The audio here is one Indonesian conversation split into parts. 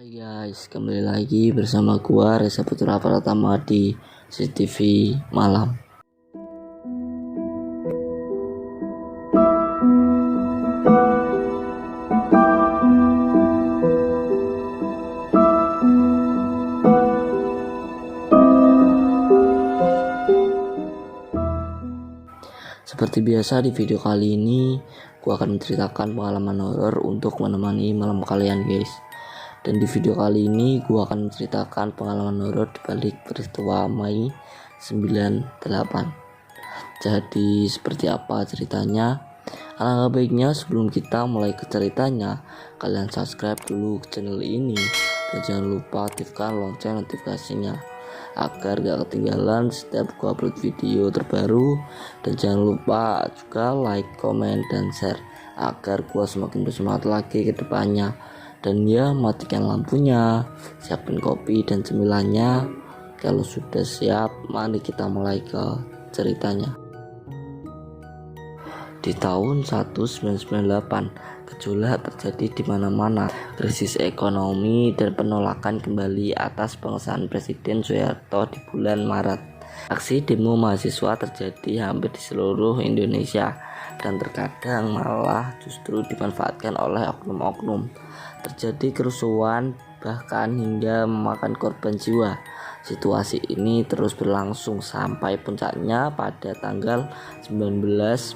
Hai guys, kembali lagi bersama gua Reza Putra Pratama di CCTV Malam. Seperti biasa di video kali ini gua akan menceritakan pengalaman horor untuk menemani malam kalian guys. Dan di video kali ini gua akan menceritakan pengalaman horor di balik peristiwa Mei 98. Jadi seperti apa ceritanya? Alangkah baiknya sebelum kita mulai ke ceritanya, kalian subscribe dulu ke channel ini dan jangan lupa aktifkan lonceng notifikasinya agar gak ketinggalan setiap gua upload video terbaru. Dan jangan lupa juga like, comment, dan share agar gua semakin bersemangat lagi ke depannya. Dan ya, matikan lampunya, siapin kopi dan cemilannya. Kalau sudah siap, mari kita mulai ke ceritanya. Di tahun 1998, gejolak terjadi di mana-mana. Krisis ekonomi dan penolakan kembali atas pengesahan Presiden Soeharto di bulan Maret. Aksi demo mahasiswa terjadi hampir di seluruh Indonesia dan terkadang malah justru dimanfaatkan oleh oknum-oknum. Terjadi kerusuhan bahkan hingga memakan korban jiwa. Situasi ini terus berlangsung sampai puncaknya pada tanggal 19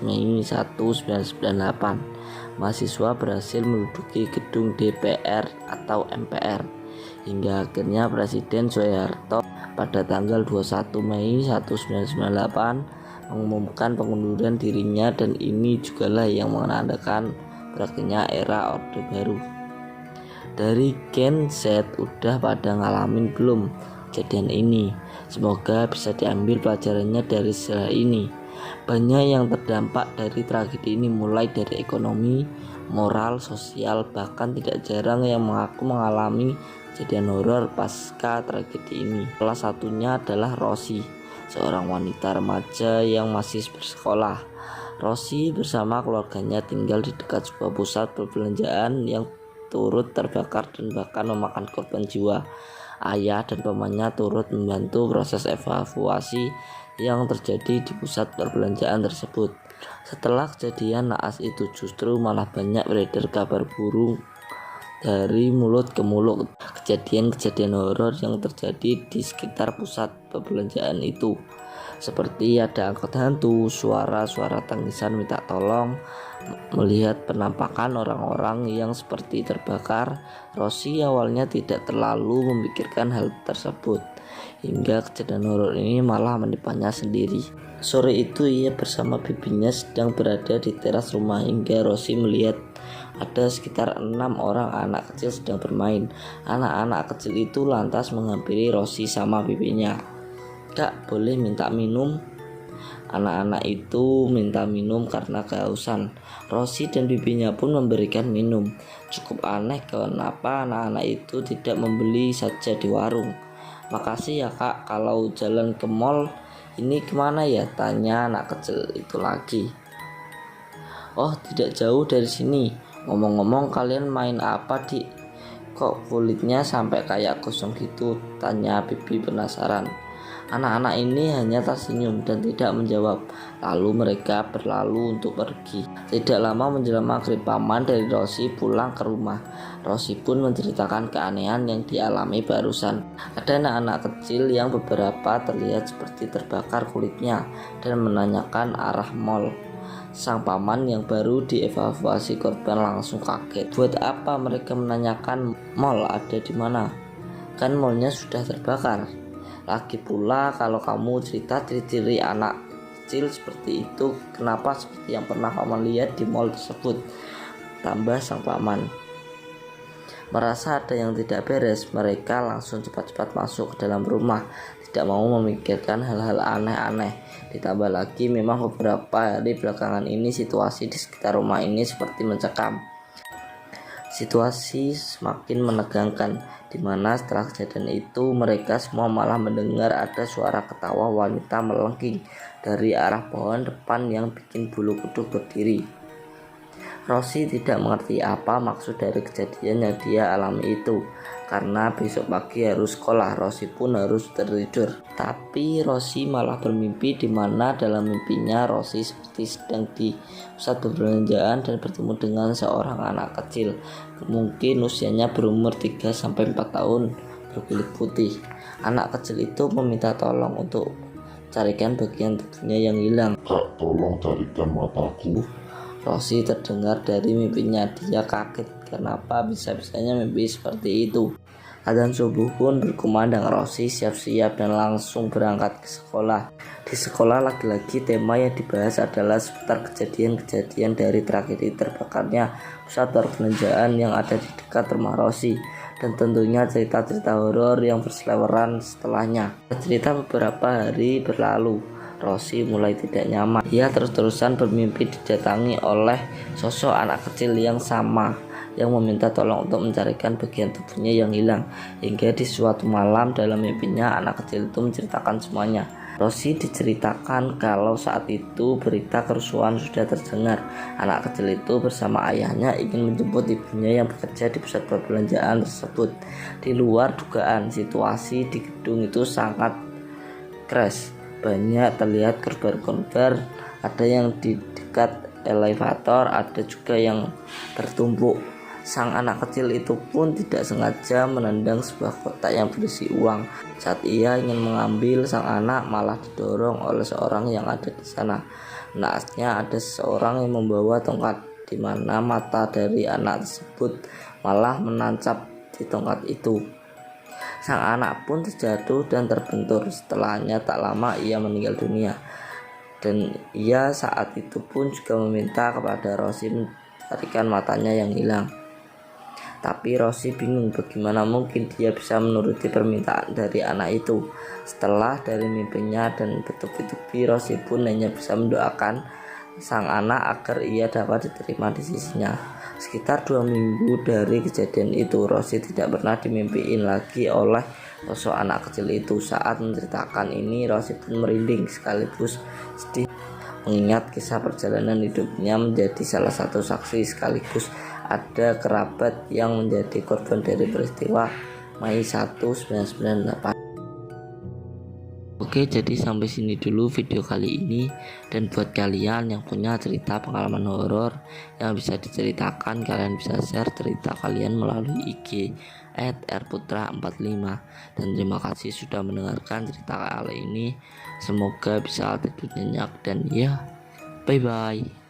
Mei 1998. Mahasiswa berhasil menduduki gedung DPR atau MPR hingga akhirnya Presiden Soeharto pada tanggal 21 Mei 1998 mengumumkan pengunduran dirinya, dan ini jugalah yang menandakan berakhirnya era Orde Baru. Dari Gen Z udah pada ngalamin belum kejadian ini? Semoga bisa diambil pelajarannya dari sejarah ini. Banyak yang terdampak dari tragedi ini, mulai dari ekonomi, moral, sosial, bahkan tidak jarang yang mengaku mengalami kejadian horor pasca tragedi ini. Salah satunya adalah Rosi, seorang wanita remaja yang masih bersekolah. Rosi bersama keluarganya tinggal di dekat sebuah pusat perbelanjaan yang turut terbakar dan bahkan memakan korban jiwa. Ayah dan pamannya turut membantu proses evakuasi yang terjadi di pusat perbelanjaan tersebut. Setelah kejadian naas itu justru malah banyak beredar kabar burung dari mulut ke mulut, kejadian-kejadian horor yang terjadi di sekitar pusat perbelanjaan itu, seperti ada angkot hantu, suara-suara tangisan minta tolong, melihat penampakan orang-orang yang seperti terbakar. Rosi awalnya tidak terlalu memikirkan hal tersebut hingga kejadian horor ini malah menimpannya sendiri. Sore itu ia bersama bibinya sedang berada di teras rumah hingga Rosi melihat ada sekitar 6 orang anak kecil sedang bermain. Anak-anak kecil itu lantas menghampiri Rosi sama bibinya. "Kak, boleh minta minum?" Anak-anak itu minta minum karena kehausan. Rosi dan bibinya pun memberikan minum. Cukup aneh kenapa anak-anak itu tidak membeli saja di warung. "Makasih ya kak, kalau jalan ke mall ini kemana ya?" tanya anak kecil itu lagi. "Oh, tidak jauh dari sini. Ngomong-ngomong, kalian main apa dik? Kok kulitnya sampai kayak gosong gitu?" tanya bibi penasaran. Anak-anak ini hanya tersenyum dan tidak menjawab. Lalu mereka berlalu untuk pergi. Tidak lama menjelang maghrib, paman dari Rosi pulang ke rumah. Rosi pun menceritakan keanehan yang dialami barusan. Ada anak-anak kecil yang beberapa terlihat seperti terbakar kulitnya dan menanyakan arah mall. Sang paman yang baru dievakuasi korban langsung kaget. Buat apa mereka menanyakan mall ada di mana? Kan mallnya sudah terbakar. Lagi pula kalau kamu cerita ciri-ciri anak kecil seperti itu, kenapa seperti yang pernah paman lihat di mall tersebut? Tambah sang paman. Merasa ada yang tidak beres, mereka langsung cepat-cepat masuk ke dalam rumah, tidak mau memikirkan hal-hal aneh-aneh. Ditambah lagi memang beberapa hari belakangan ini situasi di sekitar rumah ini seperti mencekam. Situasi semakin menegangkan, di mana setelah kejadian itu mereka semua malah mendengar ada suara ketawa wanita melengking dari arah pohon depan yang bikin bulu kuduk berdiri. Rosi tidak mengerti apa maksud dari kejadian yang dia alami itu. Karena besok pagi harus sekolah, Rosi pun harus tertidur. Tapi Rosi malah bermimpi di mana dalam mimpinya Rosi seperti sedang di pusat perbelanjaan dan bertemu dengan seorang anak kecil. Mungkin usianya berumur 3-4 tahun, berkulit putih. Anak kecil itu meminta tolong untuk carikan bagian tubuhnya yang hilang. Kak, tolong carikan mataku. Rosi terdengar dari mimpinya. Dia kaget, kenapa bisa-bisanya mimpi seperti itu. Adzan subuh pun berkumandang. Rosi siap-siap dan langsung berangkat ke sekolah. Di sekolah lagi-lagi tema yang dibahas adalah seputar kejadian-kejadian dari tragedi terbakarnya pusat perbelanjaan yang ada di dekat rumah Rosi, dan tentunya cerita-cerita horor yang berseliweran setelahnya. Cerita beberapa hari berlalu. Rosi mulai tidak nyaman. Ia terus-terusan bermimpi didatangi oleh sosok anak kecil yang sama, yang meminta tolong untuk mencarikan bagian tubuhnya yang hilang. Hingga di suatu malam dalam mimpinya anak kecil itu menceritakan semuanya. Rosi diceritakan kalau saat itu berita kerusuhan sudah terdengar. Anak kecil itu bersama ayahnya ingin menjemput ibunya yang bekerja di pusat perbelanjaan tersebut. Di luar dugaan, situasi di gedung itu sangat crash. Banyak terlihat korban-korban, ada yang di dekat elevator, ada juga yang tertumpuk. Sang anak kecil itu pun tidak sengaja menendang sebuah kotak yang berisi uang. Saat ia ingin mengambil, sang anak malah didorong oleh seorang yang ada di sana. Naasnya ada seseorang yang membawa tongkat, di mana mata dari anak tersebut malah menancap di tongkat itu. Sang anak pun terjatuh dan terbentur. Setelahnya tak lama ia meninggal dunia. Dan ia saat itu pun juga meminta kepada Rosi mencarikan matanya yang hilang. Tapi Rosi bingung bagaimana mungkin dia bisa menuruti permintaan dari anak itu. Setelah dari mimpinya dan bertubi-tubi, Rosi pun hanya bisa mendoakan sang anak agar ia dapat diterima di sisinya. Sekitar 2 minggu dari kejadian itu, Rosi tidak pernah dimimpiin lagi oleh sosok anak kecil itu. Saat menceritakan ini, Rosi pun merinding sekaligus sedih, mengingat kisah perjalanan hidupnya menjadi salah satu saksi sekaligus ada kerabat yang menjadi korban dari peristiwa Mei 1998. Oke, jadi sampai sini dulu video kali ini. Dan buat kalian yang punya cerita pengalaman horor yang bisa diceritakan, kalian bisa share cerita kalian melalui IG @rputra45. Dan terima kasih sudah mendengarkan cerita kali ini. Semoga bisa tidur nyenyak dan ya, bye bye.